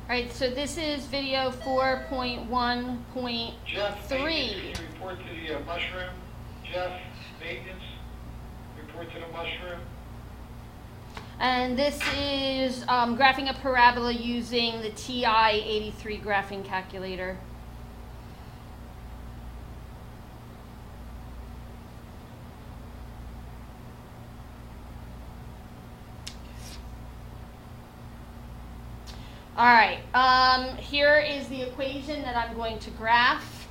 Alright, so this is video 4.1.3. Jeff, maintenance, can you report to the mushroom? Jeff, maintenance, report to the mushroom. And this is graphing a parabola using the TI-83 graphing calculator. All right, here is the equation that I'm going to graph.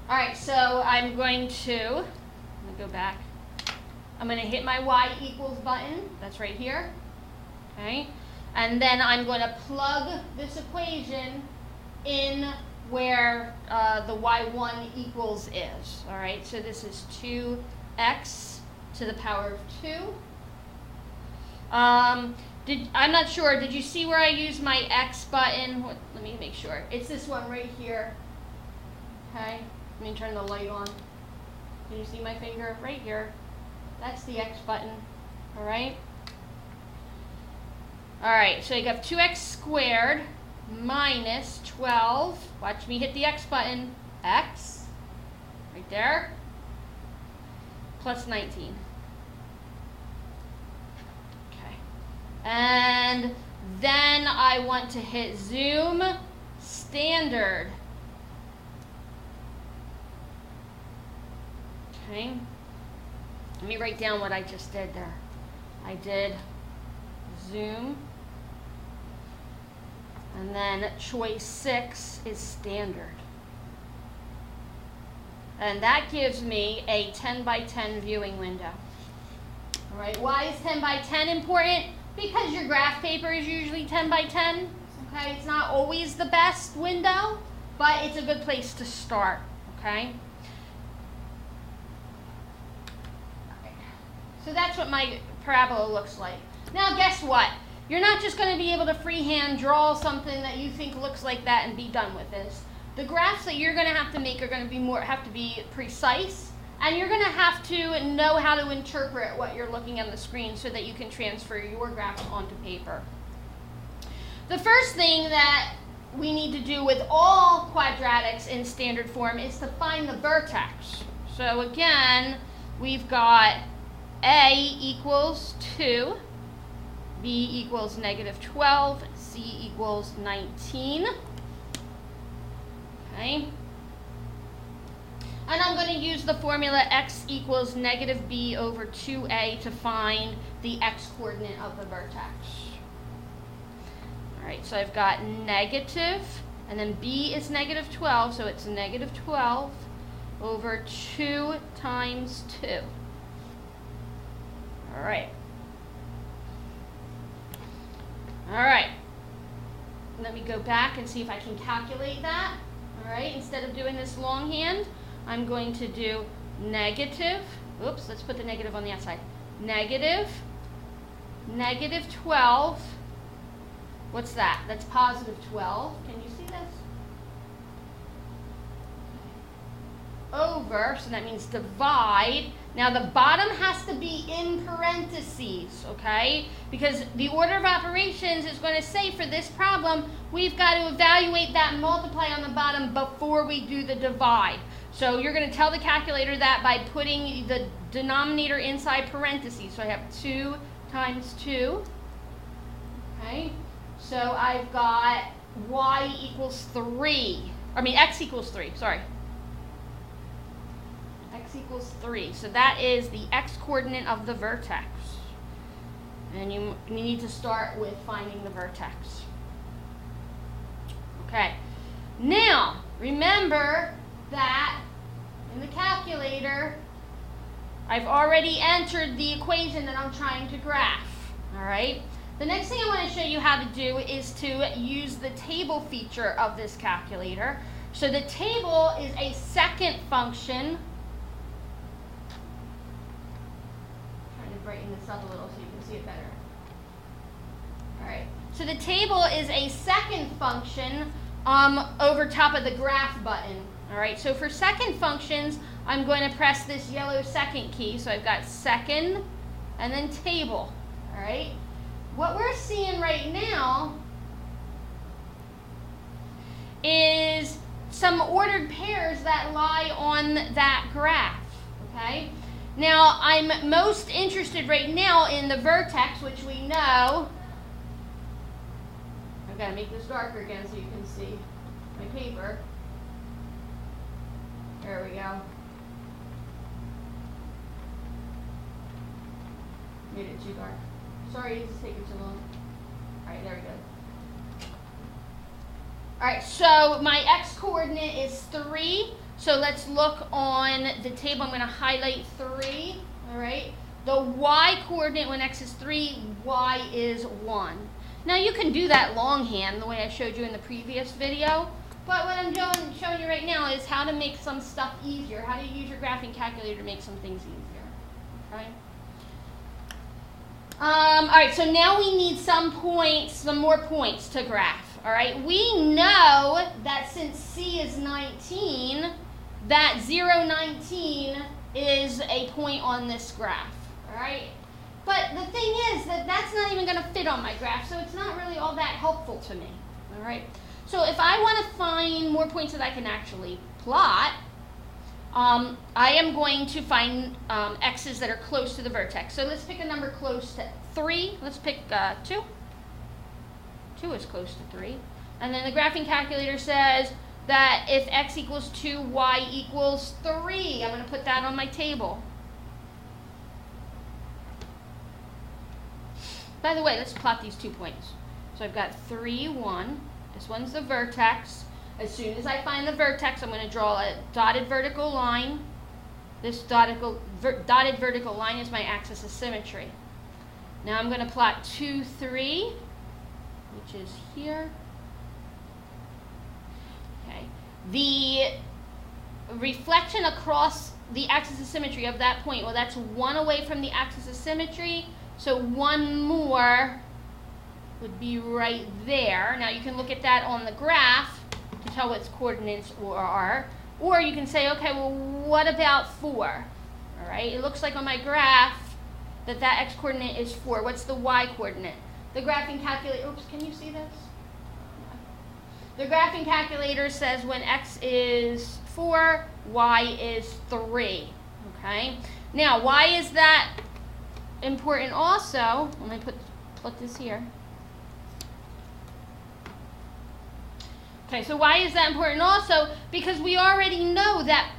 All right, so I'm going to go back. I'm going to hit my y equals button. That's right here. Okay, and then I'm going to plug this equation in where the y1 equals is. All right, so this is 2x to the power of 2. I'm not sure, did you see where I used my x button? Let me make sure. It's this one right here. Okay, let me turn the light on. Can you see my finger? Right here. That's the x button. All right. All right, so you got 2x squared minus 12, watch me hit the x button, x, right there, plus 19. Okay, and then I want to hit zoom standard. Okay, let me write down what I just did there. I did zoom. And then choice 6 is standard. And that gives me a 10 by 10 viewing window. All right, why is 10 by 10 important? Because your graph paper is usually 10 by 10. Okay, it's not always the best window, but it's a good place to start. Okay. So that's what my parabola looks like. Now guess what? You're not just going to be able to freehand draw something that you think looks like that and be done with this. The graphs that you're going to have to make are going to be have to be precise, and you're going to have to know how to interpret what you're looking on the screen so that you can transfer your graphs onto paper. The first thing that we need to do with all quadratics in standard form is to find the vertex. So again, we've got A equals 2. B equals negative 12, C equals 19. Okay. And I'm going to use the formula x equals negative b over 2a to find the x coordinate of the vertex. All right, so I've got negative, and then b is negative 12, so it's negative 12 over 2 times 2. All right. All right, let me go back and see if I can calculate that. All right, instead of doing this longhand, I'm going to do negative, oops, let's put the negative on the outside. Negative 12, what's that? That's positive 12. Can you see this? Over, so that means divide. Now the bottom has to be in parentheses, okay? Because the order of operations is going to say for this problem, we've got to evaluate that and multiply on the bottom before we do the divide. So you're going to tell the calculator that by putting the denominator inside parentheses. So I have 2 times 2, okay? So I've got y equals 3, x equals 3, sorry. X equals 3. So that is the x coordinate of the vertex. And you need to start with finding the vertex. Okay. Now, remember that in the calculator, I've already entered the equation that I'm trying to graph. All right. The next thing I want to show you how to do is to use the table feature of this calculator. So the table is a second function. Brighten this up a little so you can see it better. All right. So the table is a second function over top of the graph button. All right. So for second functions, I'm going to press this yellow second key. So I've got second and then table. All right. What we're seeing right now is some ordered pairs that lie on that graph. Okay. Now I'm most interested right now in the vertex, which we know. I've got to make this darker again so you can see my paper. There we go. Made it too dark. Sorry, it's taking too long. All right, there we go. All right, so my x-coordinate is 3. So let's look on the table. I'm going to highlight 3. All right. The y-coordinate when x is 3, y is 1. Now you can do that longhand the way I showed you in the previous video. But what I'm showing you right now is how to make some stuff easier. How to use your graphing calculator to make some things easier. Okay. All right, so now we need some more points to graph. All right, we know that since C is 19, that 0, 19 is a point on this graph. All right, but the thing is that that's not even going to fit on my graph, so it's not really all that helpful to me. All right, so if I want to find more points that I can actually plot, I am going to find x's that are close to the vertex. So let's pick a number close to 3. Let's pick 2. 2 is close to 3. And then the graphing calculator says that if x equals 2, y equals 3. I'm going to put that on my table. By the way, let's plot these 2 points. So I've got 3, 1. This one's the vertex. As soon as I find the vertex, I'm going to draw a dotted vertical line. This dotted vertical line is my axis of symmetry. Now I'm going to plot 2, 3, which is here. Okay. The reflection across the axis of symmetry of that point, well, that's 1 away from the axis of symmetry, so 1 more would be right there. Now you can look at that on the graph to tell what its coordinates are. Or you can say, okay, well, what about 4? All right, it looks like on my graph that x-coordinate is 4. What's the y-coordinate? The graphing calculator, oops, can you see this? The graphing calculator says when x is 4, y is 3. Okay, now why is that important also? Let me put this here. Okay, so why is that important also? Because we already know that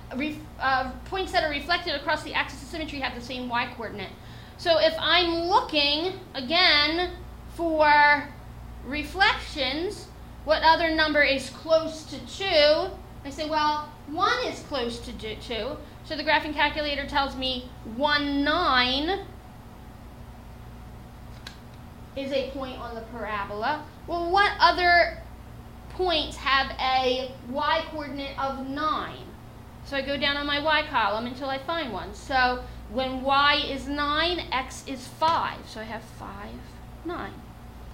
points that are reflected across the axis of symmetry have the same y-coordinate. So if I'm looking, again, for reflections, what other number is close to 2? I say, well, 1 is close to 2. So the graphing calculator tells me 1, 9 is a point on the parabola. Well, what other points have a y-coordinate of 9? So I go down on my y column until I find one. So when y is 9, x is 5. So I have 5, 9.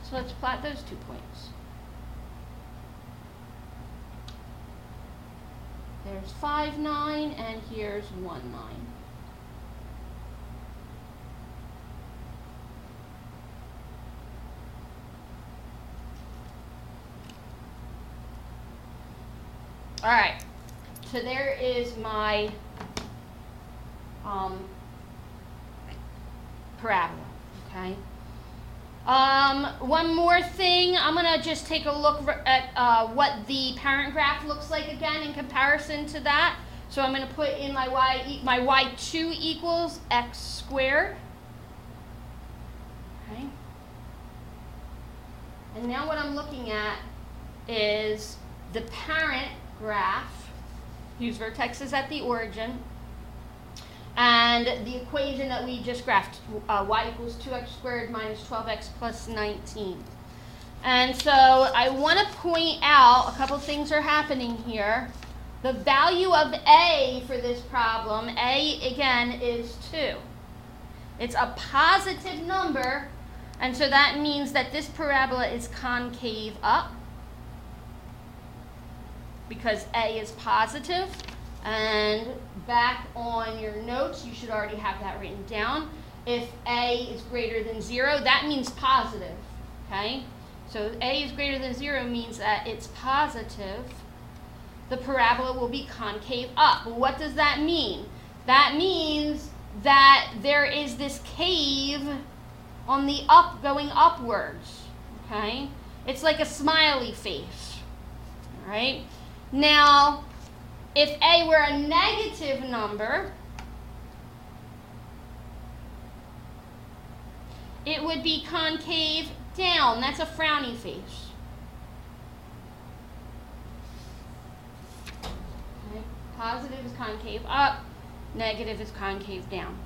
So let's plot those 2 points. There's 5, 9, and here's 1, 9. All right, so there is my parabola, okay? One more thing, I'm going to just take a look at what the parent graph looks like again in comparison to that. So I'm going to put in my y2 equals x squared. Okay. And now what I'm looking at is the parent graph, whose vertex is at the origin, and the equation that we just graphed, y equals 2x squared minus 12x plus 19. And so I want to point out a couple things are happening here. The value of a for this problem, a again is 2. It's a positive number, and so that means that this parabola is concave up, because a is positive, And back on your notes, you should already have that written down. If A is greater than 0, that means positive, okay? So A is greater than 0 means that it's positive. The parabola will be concave up. Well, what does that mean? That means that there is this cave on the up, going upwards, okay? It's like a smiley face, all right? Now, if A were a negative number, it would be concave down. That's a frowny face. Okay. Positive is concave up, negative is concave down.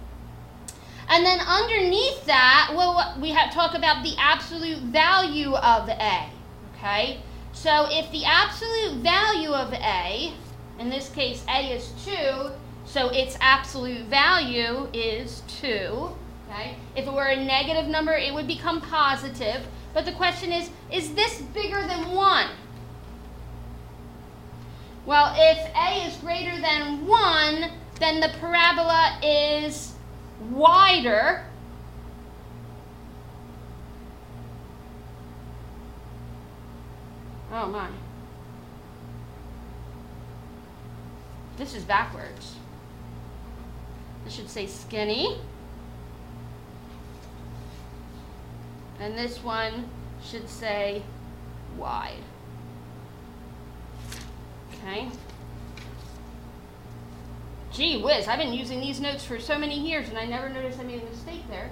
And then underneath that, well, we have to talk about the absolute value of A, okay? So if the absolute value of A, in this case A is 2, so its absolute value is 2, okay? If it were a negative number, it would become positive. But the question is this bigger than 1? Well, if A is greater than 1, then the parabola is wider. Oh my. This is backwards. This should say skinny. And this one should say wide. Okay. Gee whiz, I've been using these notes for so many years and I never noticed I made a mistake there.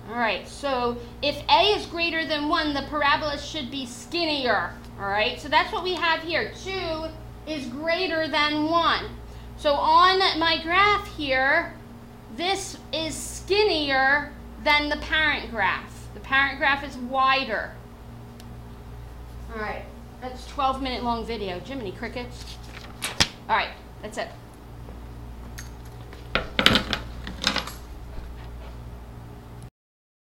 All right, so if A is greater than 1, the parabola should be skinnier. All right, so that's what we have here. 2 is greater than 1. So on my graph here, this is skinnier than the parent graph. The parent graph is wider. All right, that's a 12-minute long video. Jiminy crickets. All right, that's it.